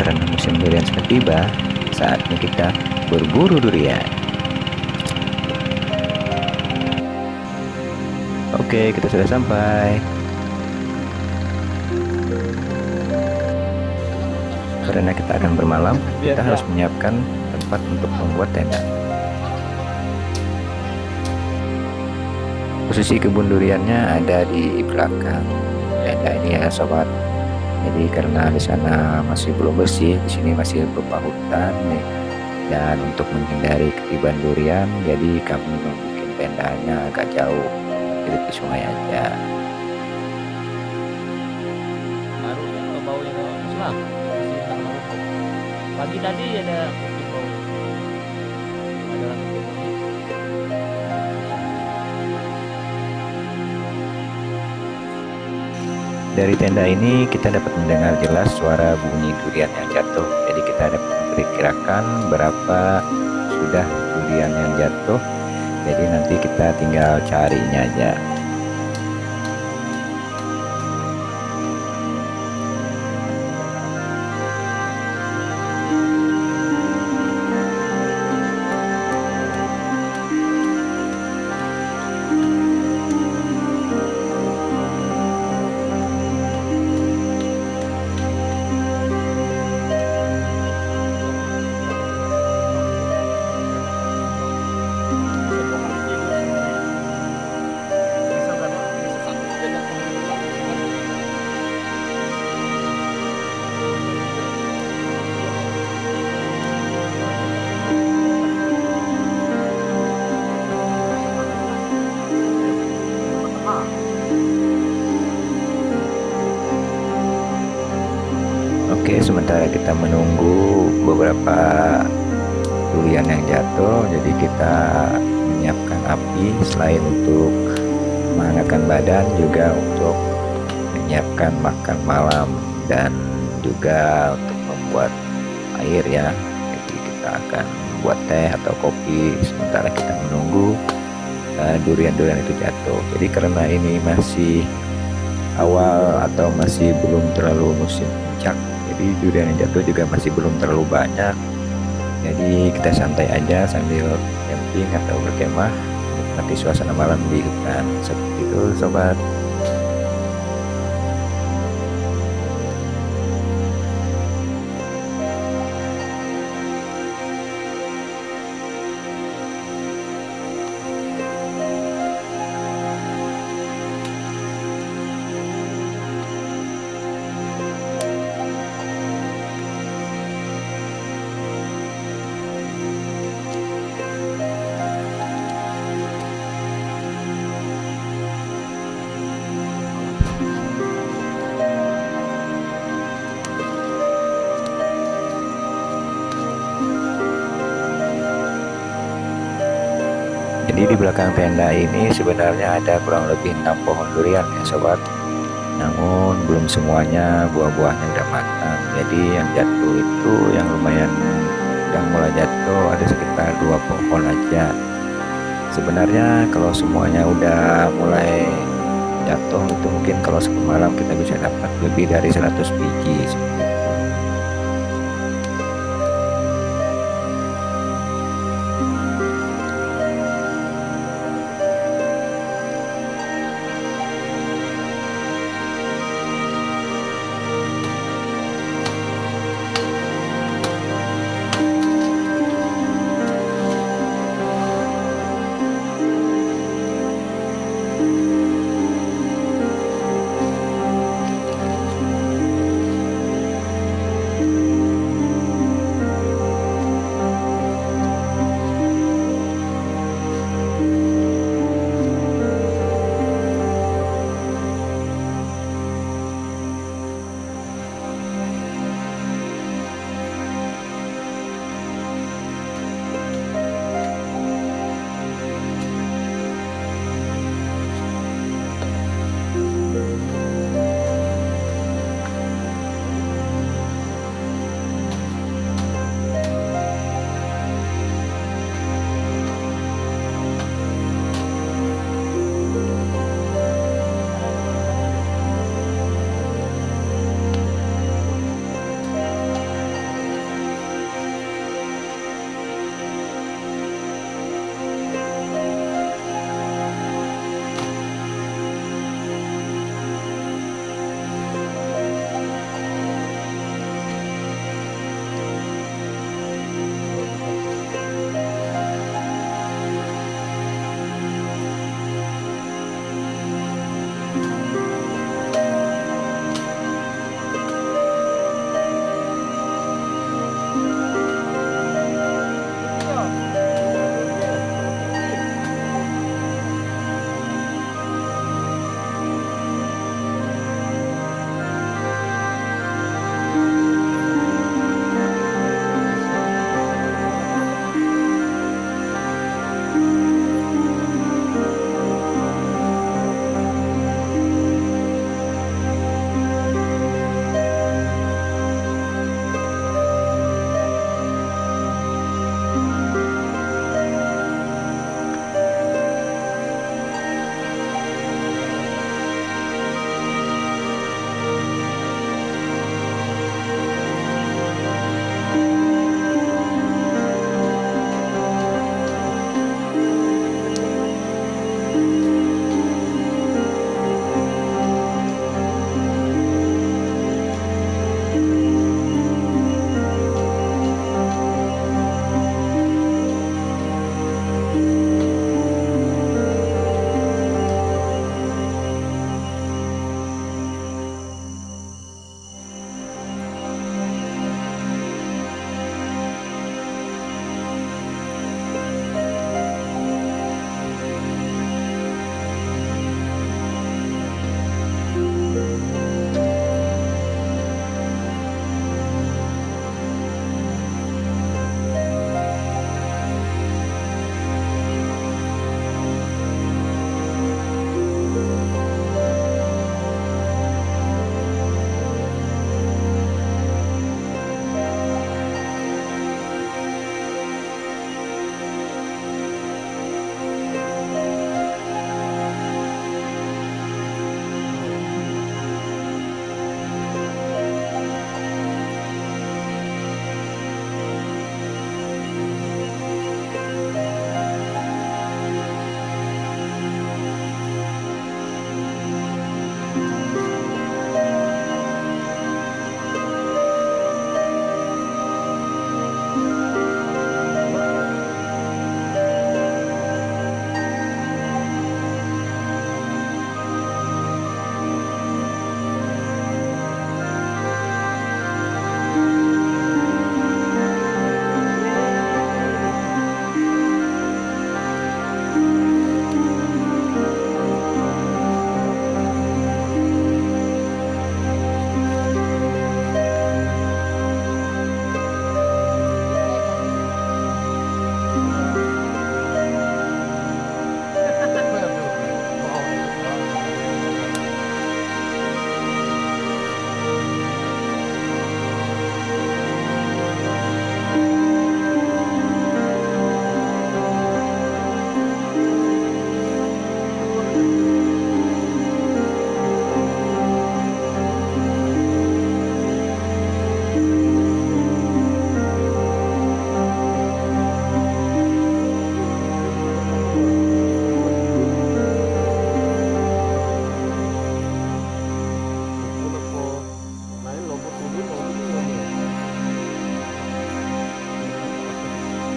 karena musim durian sudah tiba, saatnya kita berburu durian. Oke, kita sudah sampai. Karena kita akan bermalam, kita harus menyiapkan tempat untuk membuat tenda. Posisi kebun duriannya ada di belakang tenda ini ya sobat. Jadi karena di sana masih belum bersih, di sini masih berupa hutan nih. Dan untuk menghindari ketiban durian, jadi kami membuat tendanya agak jauh, di tepi sungai aja. Baru ya baunya bagus lah. Pagi tadi ada bau. Ada orang ngomongnya. Dari tenda ini kita dapat mendengar jelas suara bunyi durian yang jatuh. Jadi kita dapat memperkirakan berapa sudah durian yang jatuh. Jadi nanti kita tinggal carinya aja. Oke, sementara kita menunggu beberapa durian yang jatuh, jadi kita menyiapkan api selain untuk menghangatkan badan, juga untuk menyiapkan makan malam dan juga untuk membuat air ya. Jadi kita akan membuat teh atau kopi sementara kita menunggu durian-durian itu jatuh. Jadi karena ini masih awal atau masih belum terlalu musim puncak, jadi durian yang jatuh juga masih belum terlalu banyak. Jadi kita santai aja sambil camping atau berkemah, menikmati suasana malam di hutan. Seperti itu sobat. Jadi di belakang tenda ini sebenarnya ada kurang lebih 6 pohon durian ya sobat. Namun belum semuanya buah-buahnya udah matang. Jadi yang jatuh itu yang lumayan yang mulai jatuh ada sekitar 2 pohon aja. Sebenarnya kalau semuanya udah mulai jatuh itu mungkin kalau semalam kita bisa dapat lebih dari 100 biji.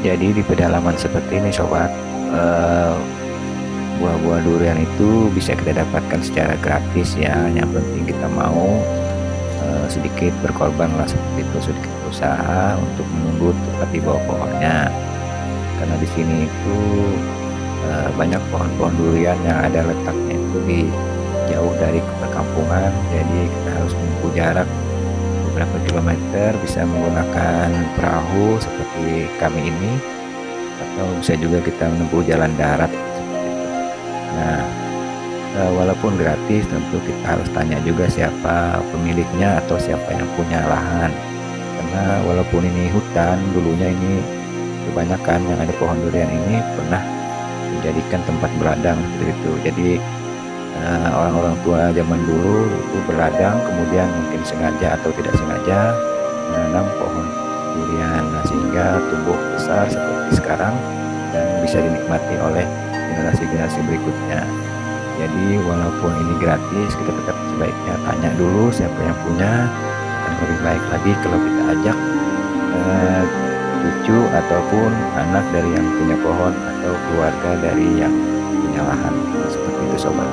Jadi di pedalaman seperti ini sobat, eh, buah-buah durian itu bisa kita dapatkan secara gratis ya. Yang penting kita mau sedikit berkorban lah, seperti itu, sedikit usaha untuk menunggu tepat di bawah pohonnya. Karena di sini itu banyak pohon-pohon durian yang ada letaknya itu di jauh dari perkampungan, jadi kita harus menempuh jarak beberapa kilometer, bisa menggunakan perahu seperti kami ini, atau bisa juga kita menempuh jalan darat seperti itu. Nah, walaupun gratis, tentu kita harus tanya juga siapa pemiliknya atau siapa yang punya lahan. Karena walaupun ini hutan, dulunya ini kebanyakan yang ada pohon durian ini pernah dijadikan tempat beladang seperti itu. Jadi orang-orang tua zaman dulu itu berladang, kemudian mungkin sengaja atau tidak sengaja menanam pohon durian, nah, sehingga tumbuh besar seperti sekarang dan bisa dinikmati oleh generasi-generasi berikutnya. Jadi walaupun ini gratis, kita tetap sebaiknya tanya dulu siapa yang punya. Akan lebih baik lagi kalau kita ajak cucu ataupun anak dari yang punya pohon atau keluarga dari yang punya lahan, seperti itu sobat.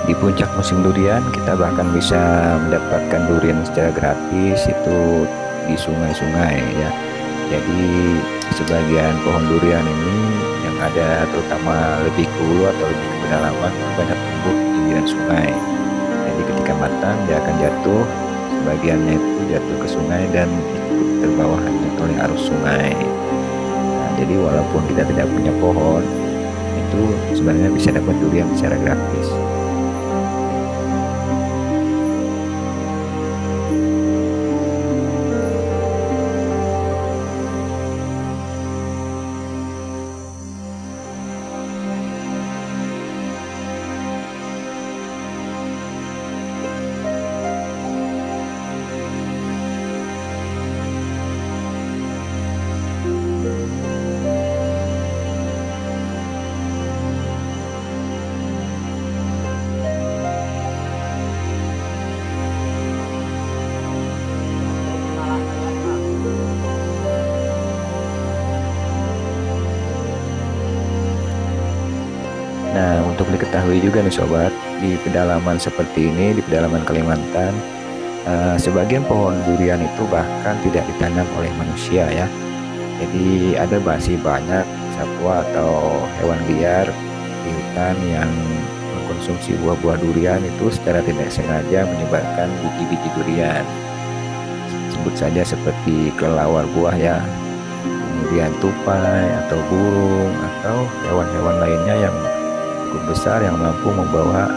Di puncak musim durian kita bahkan bisa mendapatkan durian secara gratis itu di sungai-sungai ya. Jadi sebagian pohon durian ini yang ada terutama lebih ke hulu atau lebih ke pedalaman banyak tumbuh di pinggiran sungai. Jadi ketika matang dia akan jatuh, sebagiannya itu jatuh ke sungai dan ikut terbawa hanyut oleh arus sungai. Nah, jadi walaupun kita tidak punya pohon, itu sebenarnya bisa dapat durian secara gratis. Nah, untuk diketahui juga nih sobat, di pedalaman seperti ini, di pedalaman Kalimantan, sebagian pohon durian itu bahkan tidak ditanam oleh manusia ya. Jadi ada masih banyak satwa atau hewan liar di hutan yang mengkonsumsi buah-buah durian itu secara tidak sengaja menyebarkan biji-biji durian. Sebut saja seperti kelelawar buah ya, kemudian tupai atau burung atau hewan-hewan lainnya yang cukup besar yang mampu membawa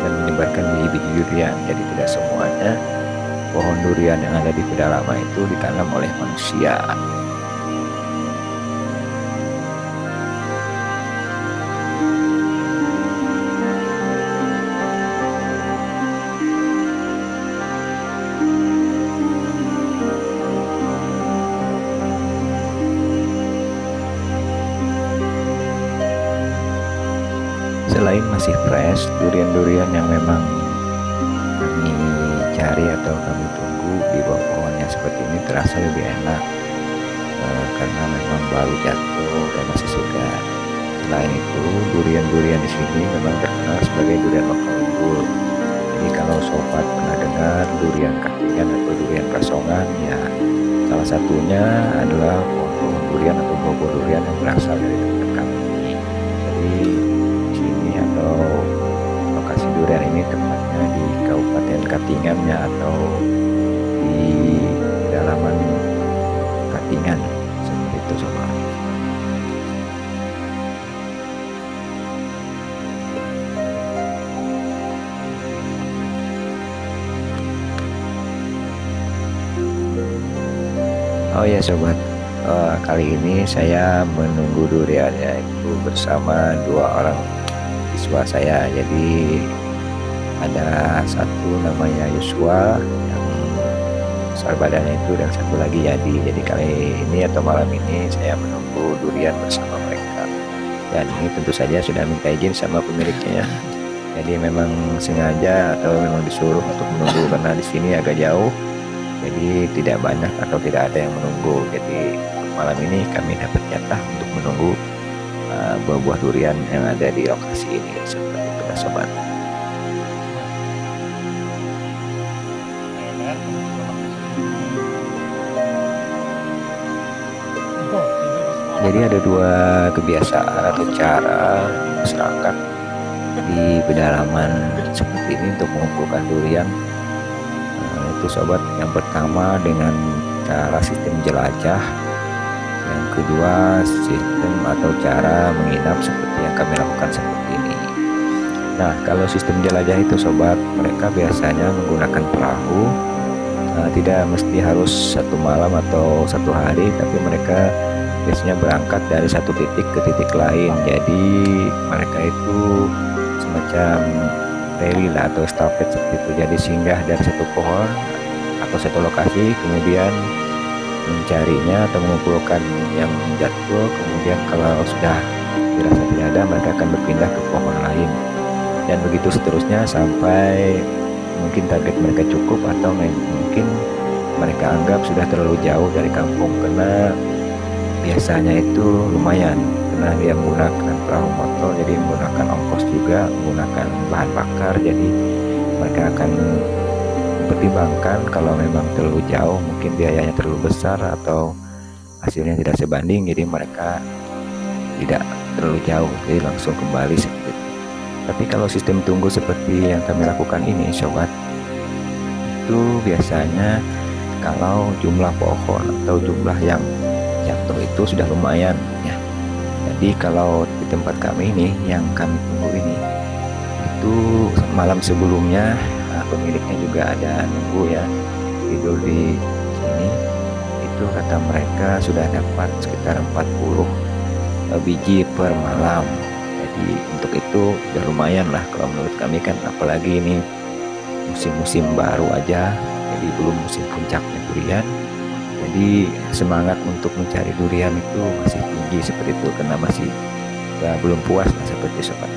dan menyebarkan biji-biji durian. Jadi tidak semuanya pohon durian yang ada di pedalaman itu ditanam oleh manusia. Selain masih fresh, durian-durian yang memang kami cari atau kami tunggu di bawah pohonnya seperti ini terasa lebih enak karena memang baru jatuh dan masih segar. Selain itu, durian-durian di sini memang terkenal sebagai durian lokal unggul. Jadi kalau sobat pernah dengar durian katingan atau durian kasongan, ya salah satunya adalah pohon durian atau buah durian yang berasal dari tempat kami ini. Jadi atau lokasi durian ini tepatnya di Kabupaten Katingan ya, atau di pedalaman Katingan seperti itu sobat. Oh ya sobat, kali ini saya menunggu duriannya itu bersama dua orang siswa saya. Jadi ada satu namanya Yosua yang besar badannya itu dan satu lagi Yadi. Jadi kali ini atau malam ini saya menunggu durian bersama mereka. Dan ini tentu saja sudah minta izin sama pemiliknya ya. Jadi memang sengaja atau memang disuruh untuk menunggu karena di sini agak jauh. Jadi tidak banyak atau tidak ada yang menunggu. Jadi malam ini kami dapat jatah untuk menunggu buah-buah durian yang ada di lokasi ini seperti itu Mas Sobat. Jadi ada dua kebiasaan atau cara masyarakat di pedalaman seperti ini untuk mengumpulkan durian. Itu sobat, yang pertama dengan cara sistem jelajah, yang kedua sistem atau cara menginap seperti yang kami lakukan seperti ini. Nah, kalau sistem jelajah itu sobat, mereka biasanya menggunakan perahu. Tidak mesti harus satu malam atau satu hari, tapi mereka biasanya berangkat dari satu titik ke titik lain. Jadi mereka itu semacam rally lah atau estafet seperti itu. Jadi singgah dari satu pohon atau satu lokasi, kemudian mencarinya atau mengumpulkan yang jatuh. Kemudian kalau sudah dirasa tidak ada, mereka akan berpindah ke pohon lain. Dan begitu seterusnya sampai mungkin target mereka cukup atau mungkin mereka anggap sudah terlalu jauh dari kampung, karena biasanya itu lumayan karena dia menggunakan perahu motor, jadi menggunakan ongkos juga, menggunakan bahan bakar. Jadi mereka akan pertimbangkan kalau memang terlalu jauh, mungkin biayanya terlalu besar atau hasilnya tidak sebanding, jadi mereka tidak terlalu jauh, jadi langsung kembali seperti itu. Tapi kalau sistem tunggu seperti yang kami lakukan ini sobat, itu biasanya kalau jumlah pohon atau jumlah yang jatuh itu sudah lumayan ya. Jadi kalau di tempat kami ini yang kami tunggu ini, itu malam sebelumnya pemiliknya juga ada nunggu ya, tidur di sini. Itu kata mereka sudah dapat sekitar 40 biji per malam. Jadi untuk itu udah lumayan lah kalau menurut kami kan, apalagi ini musim-musim baru aja, jadi belum musim puncaknya durian. Jadi semangat untuk mencari durian itu masih tinggi seperti itu, karena masih belum puas lah seperti sobat.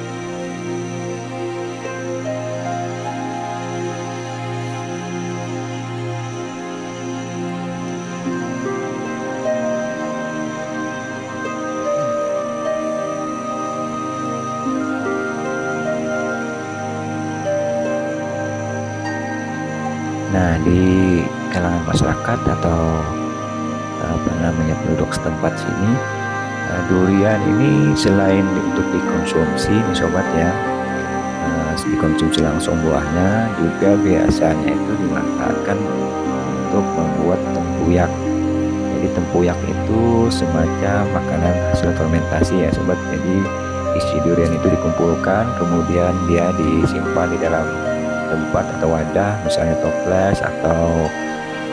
Nah, di kalangan masyarakat atau apa namanya penduduk setempat sini, durian ini selain untuk dikonsumsi nih sobat ya, dikonsumsi langsung buahnya, juga biasanya itu dimanfaatkan untuk membuat tempuyak. Jadi tempuyak itu semacam makanan hasil fermentasi ya sobat. Jadi isi durian itu dikumpulkan, kemudian dia disimpan di dalam tempat atau wadah, misalnya toples atau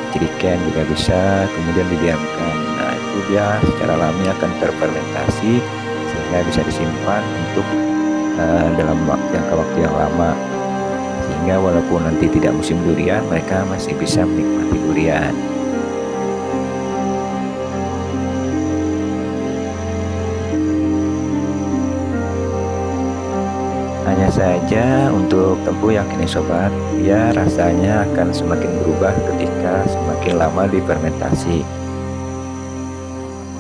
jerigen juga bisa, kemudian didiamkan. Nah, itu dia secara alami akan terfermentasi sehingga bisa disimpan untuk dalam jangka waktu yang lama, sehingga walaupun nanti tidak musim durian, mereka masih bisa menikmati durian. Hanya saja untuk tempuyak ini sobat, dia rasanya akan semakin berubah ketika semakin lama difermentasi.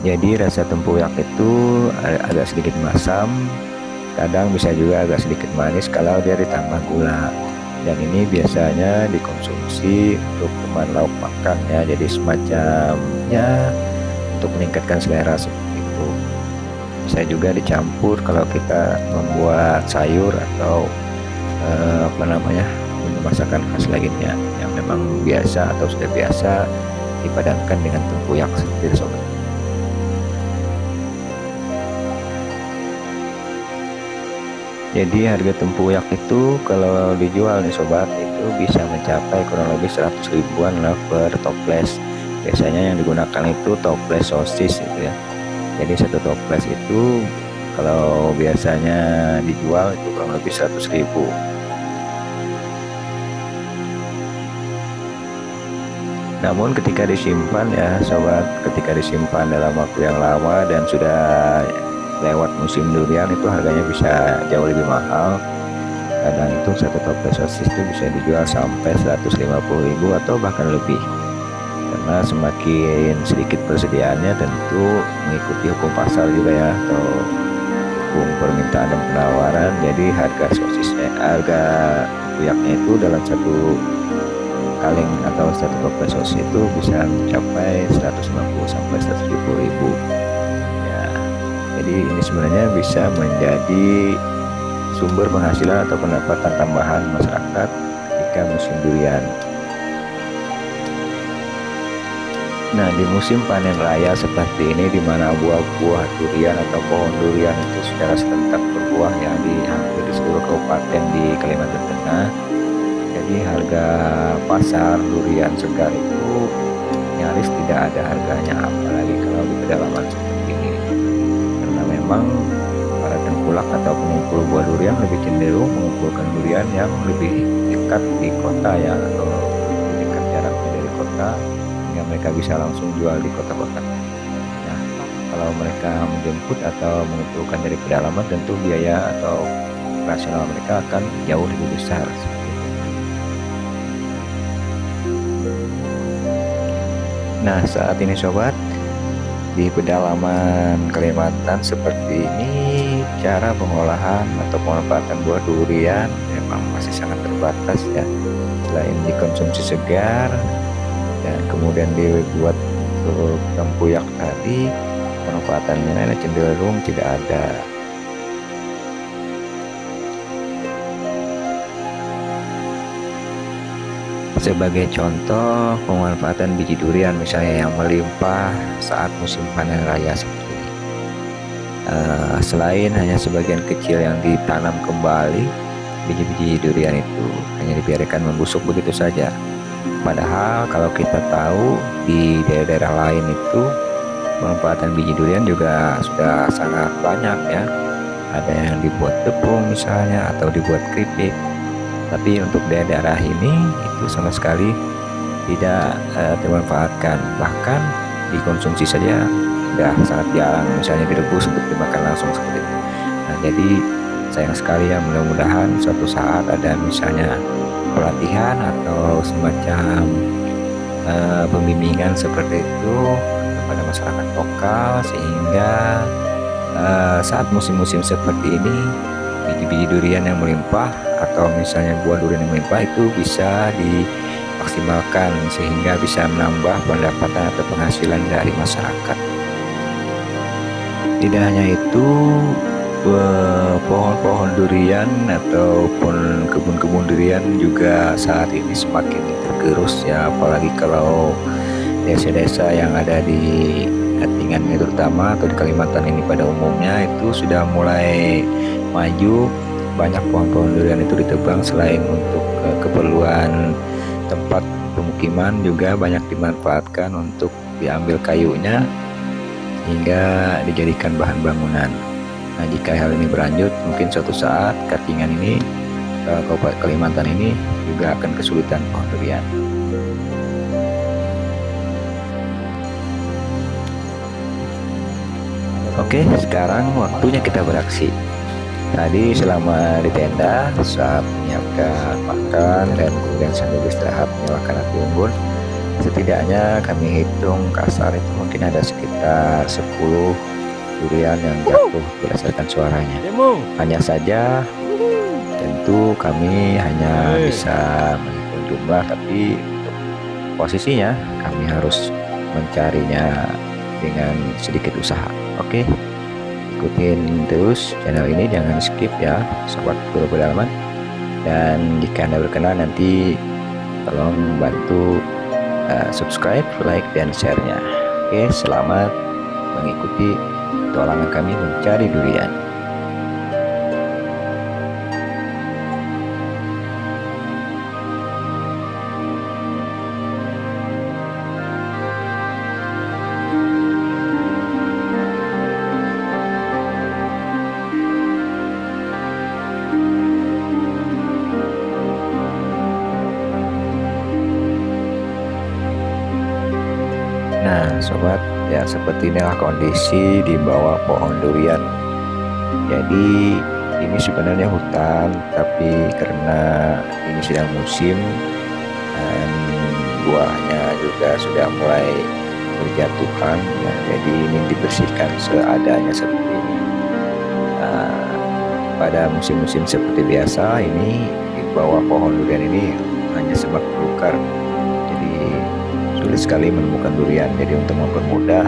Jadi rasa tempuyak itu agak sedikit masam, kadang bisa juga agak sedikit manis kalau dia ditambah gula. Dan ini biasanya dikonsumsi untuk teman lauk makan ya, jadi semacam ya untuk meningkatkan selera seperti itu. Bisa juga dicampur kalau kita membuat sayur atau apa namanya, menu masakan khas lainnya yang memang biasa atau sudah biasa dipadankan dengan tempuyak seperti itu sobat. Jadi harga tempuyak itu kalau dijual nih sobat, itu bisa mencapai kurang lebih 100 ribuan lah per toples. Biasanya yang digunakan itu toples sosis gitu ya. Jadi satu toples itu kalau biasanya dijual itu kurang lebih 100 ribu. Namun ketika disimpan ya sobat, ketika disimpan dalam waktu yang lama dan sudah lewat musim durian, itu harganya bisa jauh lebih mahal. Kadang itu satu toples sosis itu bisa dijual sampai 150.000 atau bahkan lebih. Karena semakin sedikit persediaannya tentu mengikuti hukum pasar juga ya, atau hukum permintaan dan penawaran. Jadi harga kuyaknya itu dalam satu kaleng atau satu toples sosis itu bisa mencapai 150 sampai 170.000 ya. Jadi ini sebenarnya bisa menjadi sumber penghasilan atau pendapatan tambahan masyarakat ketika musim durian. Nah, di musim panen raya seperti ini, di mana buah-buah durian atau pohon durian itu secara serentak berbuah ya di hampir di seluruh kabupaten di Kalimantan Tengah. Jadi harga pasar durian segar itu nyaris tidak ada harganya, apalagi kalau di pedalaman seperti ini. Karena memang para tengkulak atau pengumpul buah durian lebih cenderung mengumpulkan durian yang lebih dekat di kota ya, atau lebih dekat jaraknya dari kota, sehingga mereka bisa langsung jual di kota-kota. Nah, kalau mereka menjemput atau mengumpulkan dari pedalaman, tentu biaya atau operasional mereka akan jauh lebih besar. Nah, saat ini sobat, di pedalaman Kalimantan seperti ini cara pengolahan atau pemanfaatan buah durian memang masih sangat terbatas ya. Selain dikonsumsi segar dan kemudian dibuat untuk tempuyak tadi, pemanfaatannya cenderung tidak ada. Sebagai contoh, pemanfaatan biji durian misalnya yang melimpah saat musim panen raya seperti ini. Selain hanya sebagian kecil yang ditanam kembali, biji-biji durian itu hanya dibiarkan membusuk begitu saja. Padahal kalau kita tahu di daerah-daerah lain itu pemanfaatan biji durian juga sudah sangat banyak ya. Ada yang dibuat tepung misalnya atau dibuat keripik. Tapi untuk daerah ini itu sama sekali tidak dimanfaatkan, bahkan dikonsumsi saja sudah sangat jarang, misalnya direbus untuk dimakan langsung seperti itu. Nah, jadi sayang sekali ya, mudah-mudahan suatu saat ada misalnya pelatihan atau semacam pembimbingan seperti itu kepada masyarakat lokal, sehingga saat musim-musim seperti ini biji-biji durian yang melimpah atau misalnya buah durian yang melimpah itu bisa dimaksimalkan sehingga bisa menambah pendapatan atau penghasilan dari masyarakat. Tidak hanya itu, pohon-pohon durian ataupun kebun-kebun durian juga saat ini semakin tergerus ya, apalagi kalau desa-desa yang ada di Katingan ini terutama, atau di Kalimantan ini pada umumnya itu sudah mulai maju. Banyak pohon-pohon durian itu ditebang, selain untuk keperluan tempat pemukiman juga banyak dimanfaatkan untuk diambil kayunya hingga dijadikan bahan bangunan. Nah, jika hal ini berlanjut, mungkin suatu saat Katingan ini, Kabupaten Kalimantan ini juga akan kesulitan pohon durian. Oke, sekarang waktunya kita beraksi. Tadi selama di tenda saat menyiapkan makan dan kemudian sambil istirahat menyalakan api unggun, setidaknya kami hitung kasar itu mungkin ada sekitar 10 durian yang jatuh berdasarkan suaranya. Hanya saja tentu kami hanya bisa menghitung jumlah, tapi untuk posisinya kami harus mencarinya dengan sedikit usaha. Oke, ikutin terus channel ini, jangan skip ya sobat guru pedalaman. Dan jika Anda berkenan, nanti tolong bantu subscribe, like, dan share-nya. Oke, selamat mengikuti petualangan kami mencari durian. Nah sobat, ya seperti inilah kondisi di bawah pohon durian. Jadi ini sebenarnya hutan, tapi karena ini sedang musim dan buahnya juga sudah mulai berjatuhan, ya, jadi ini dibersihkan seadanya seperti ini. Pada musim-musim seperti biasa ini di bawah pohon durian ini hanya semak belukar, jadi sulit sekali menemukan durian. Jadi untuk mempermudah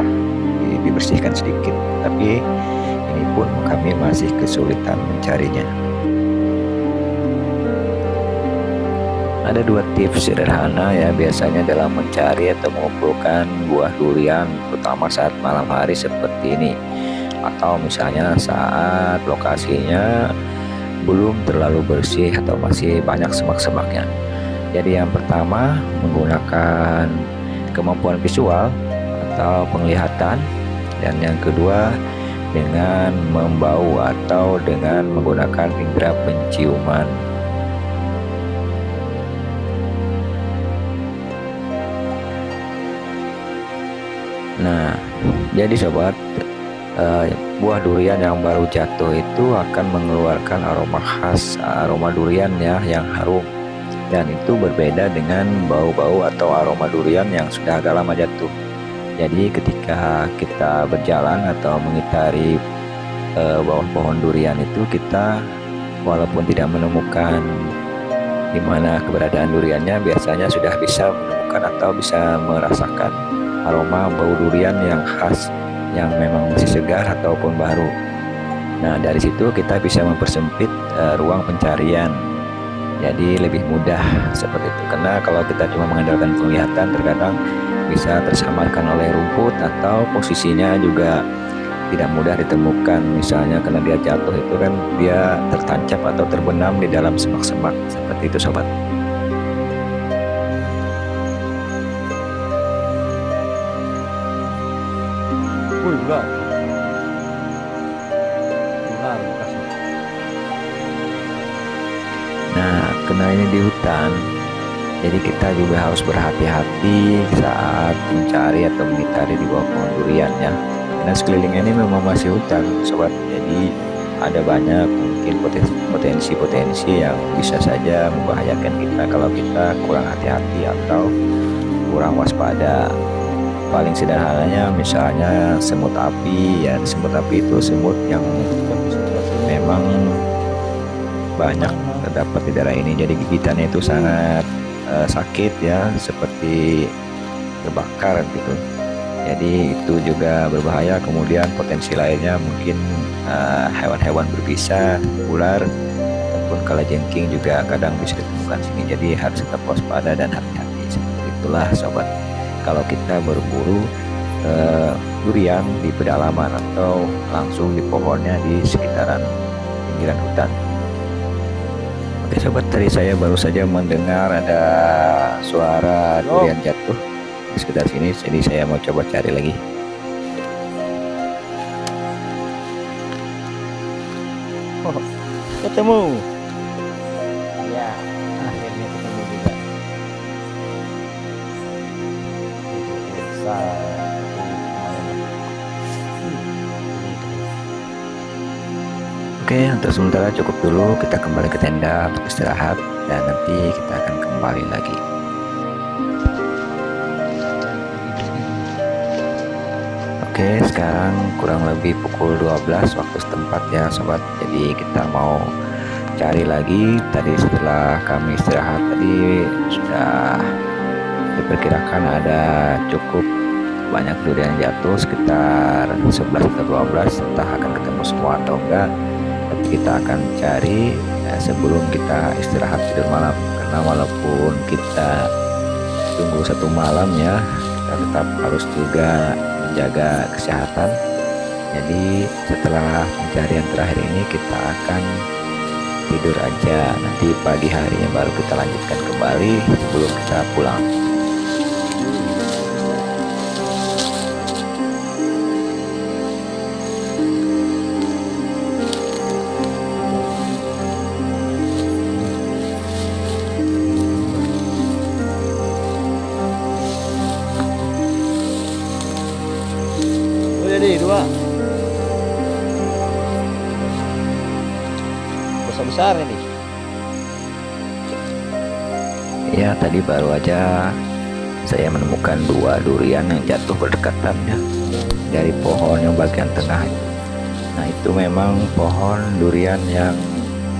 dibersihkan sedikit, tapi ini pun kami masih kesulitan mencarinya. Ada dua tips sederhana ya biasanya dalam mencari atau mengumpulkan buah durian, terutama saat malam hari seperti ini, atau misalnya saat lokasinya belum terlalu bersih atau masih banyak semak-semaknya. Jadi yang pertama, menggunakan kemampuan visual atau penglihatan, dan yang kedua dengan membau atau dengan menggunakan indera penciuman. Nah, jadi sobat, buah durian yang baru jatuh itu akan mengeluarkan aroma khas, aroma durian ya yang harum, dan itu berbeda dengan bau-bau atau aroma durian yang sudah agak lama jatuh. Jadi ketika kita berjalan atau mengitari bawah pohon durian itu, kita walaupun tidak menemukan di mana keberadaan duriannya, biasanya sudah bisa menemukan atau bisa merasakan aroma bau durian yang khas, yang memang masih segar ataupun baru. Nah, dari situ kita bisa mempersempit ruang pencarian. Jadi lebih mudah seperti itu. Karena kalau kita cuma mengandalkan penglihatan, terkadang bisa tersamarkan oleh rumput atau posisinya juga tidak mudah ditemukan. Misalnya karena dia jatuh itu kan dia tertancap atau terbenam di dalam semak-semak. Seperti itu sobat. Ular. Ular kasih. Nah, karena ini di hutan, jadi kita juga harus berhati-hati saat mencari atau mengitari di bawah pohon durian ya. Karena sekelilingnya ini memang masih hutan, sobat. Jadi ada banyak mungkin potensi-potensi yang bisa saja membahayakan kita kalau kita kurang hati-hati atau kurang waspada. Paling sederhananya misalnya semut api ya. Semut api itu semut yang memang banyak terdapat di daerah ini, jadi gigitannya itu sangat sakit ya, seperti terbakar gitu. Jadi itu juga berbahaya. Kemudian potensi lainnya mungkin hewan-hewan berbisa, ular ataupun kalajengking juga kadang bisa ditemukan sini. Jadi harus tetap waspada dan hati-hati. Seperti itulah sobat, kalau kita berburu durian di pedalaman atau langsung di pohonnya di sekitaran pinggiran hutan. Oke sobat, tadi saya baru saja mendengar ada suara durian jatuh di sekitar sini, jadi saya mau coba cari lagi. Oh, ketemu. Ya, akhirnya ketemu juga. Oke, untuk sementara cukup dulu, kita kembali ke tenda untuk istirahat dan nanti kita akan kembali lagi. Oke, sekarang kurang lebih pukul 12 waktu setempat ya sobat. Jadi kita mau cari lagi. Tadi setelah kami istirahat tadi sudah diperkirakan ada cukup banyak durian jatuh, sekitar 11 atau 12, entah akan ketemu semua atau enggak, tapi kita akan cari sebelum kita istirahat tidur malam. Karena walaupun kita tunggu satu malam ya, kita tetap harus juga menjaga kesehatan. Jadi setelah pencarian terakhir ini kita akan tidur aja, nanti pagi harinya baru kita lanjutkan kembali sebelum kita pulang. Jadi dua. besar ini. Ya, tadi baru aja saya menemukan 2 durian yang jatuh berdekatan ya dari pohon yang bagian tengah itu. Nah, itu memang pohon durian yang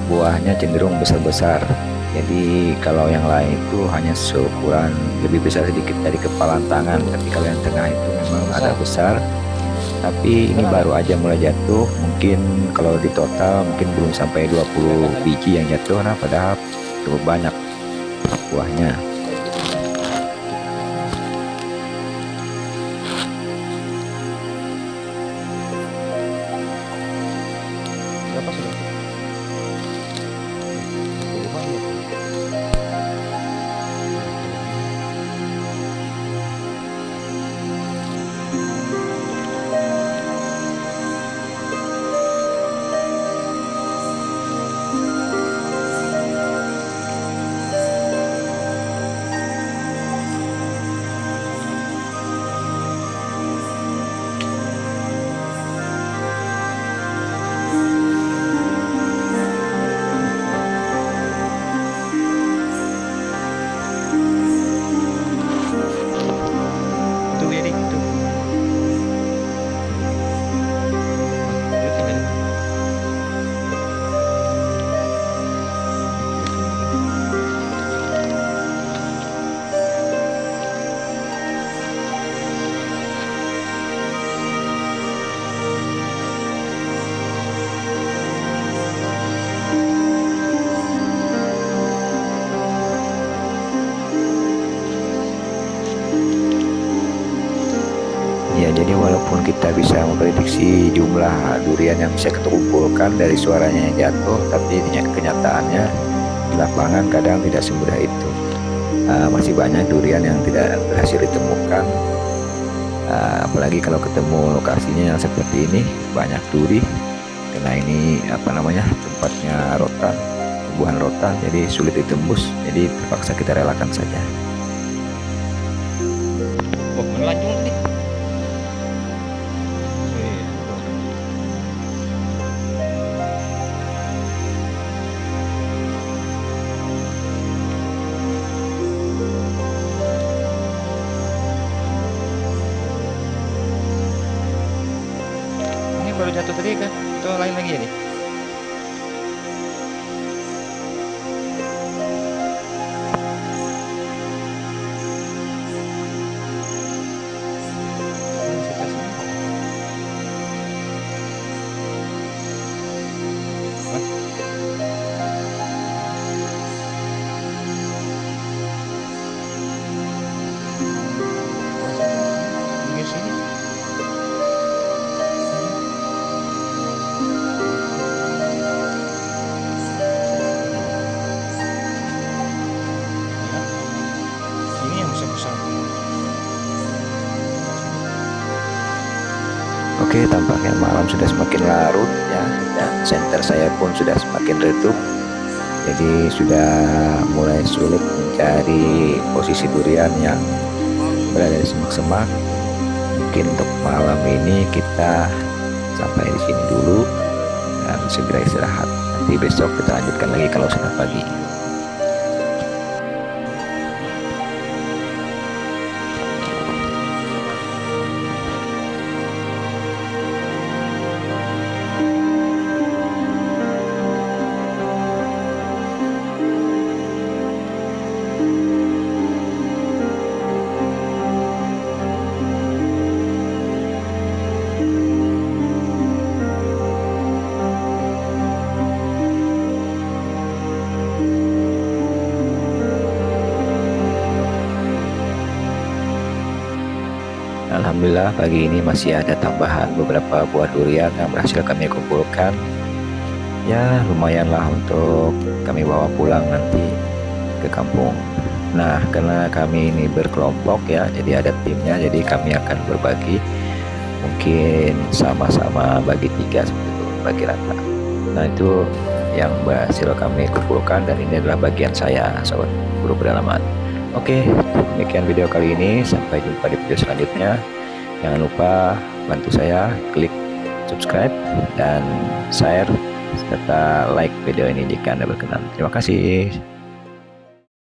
buahnya cenderung besar-besar. Jadi kalau yang lain itu hanya seukuran lebih besar sedikit dari kepalan tangan, tapi kalau yang tengah itu memang agak besar. Tapi ini baru aja mulai jatuh, mungkin kalau di total mungkin belum sampai 20 biji yang jatuh. Nah, padahal cukup banyak buahnya. Berapa sudah? Puluhan ya. Itu ya nih, itu. Itu tinggal. Ya, jadi walaupun kita bisa memprediksi jumlah durian yang bisa kita kumpulkan dari suaranya yang jatuh, tapi kenyataannya di lapangan kadang tidak semudah itu. Masih banyak durian yang tidak berhasil ditemukan. Apalagi kalau ketemu lokasinya yang seperti ini, banyak duri. Karena ini tempatnya rotan, tumbuhan rotan, jadi sulit ditembus. Jadi terpaksa kita relakan saja. Wah, melanjung tadi. Ini baru jatuh tadi kan? Atau lain lagi ya nih? Pinggir sini. Ya. Ini yang besar-besar. Oke, tampaknya malam sudah semakin larut ya, dan senter saya pun sudah semakin redup. Jadi sudah mulai sulit mencari posisi durian yang berada di semak-semak. Mungkin untuk malam ini kita sampai di sini dulu dan segera istirahat. Nanti besok kita lanjutkan lagi kalau sudah pagi. Alhamdulillah pagi ini masih ada tambahan beberapa buah durian yang berhasil kami kumpulkan. Ya lumayanlah untuk kami bawa pulang nanti ke kampung. Nah, karena kami ini berkelompok ya, jadi ada timnya, jadi kami akan berbagi. Mungkin sama-sama bagi 3 seperti itu, bagi rata. Nah, itu yang berhasil kami kumpulkan dan ini adalah bagian saya, sobat guru pedalaman. Oke, demikian video kali ini. Sampai jumpa di video selanjutnya. Jangan lupa bantu saya klik subscribe dan share serta like video ini jika Anda berkenan. Terima kasih.